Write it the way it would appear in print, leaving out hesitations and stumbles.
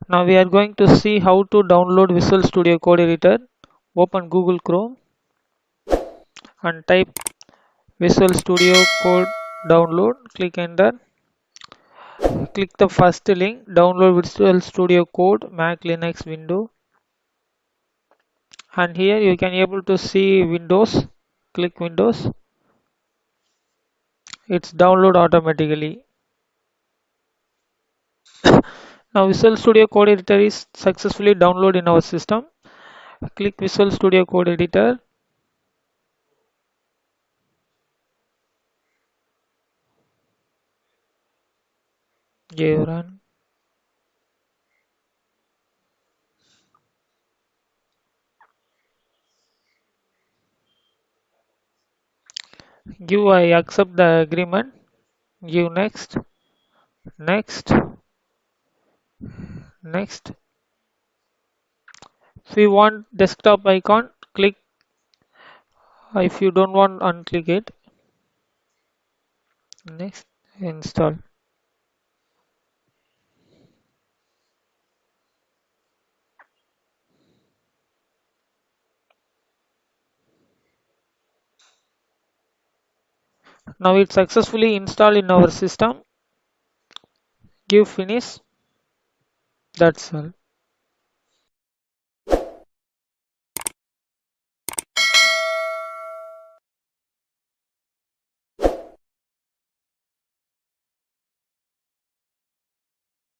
Now we are going to see how to download Visual Studio Code Editor. Open Google Chrome and type Visual Studio Code download. Click enter. Click the first link, download Visual Studio Code Mac Linux window, and here you can able to see Windows. Click Windows. It's download automatically. Now Visual Studio Code Editor is successfully downloaded in our system. Click Visual Studio Code Editor. Give run. Give I accept the agreement. Give next. Next. Next. If you want desktop icon, click. If you don't want, unclick it. Next. Install. Now it's successfully installed in our system. Give finish. That's all.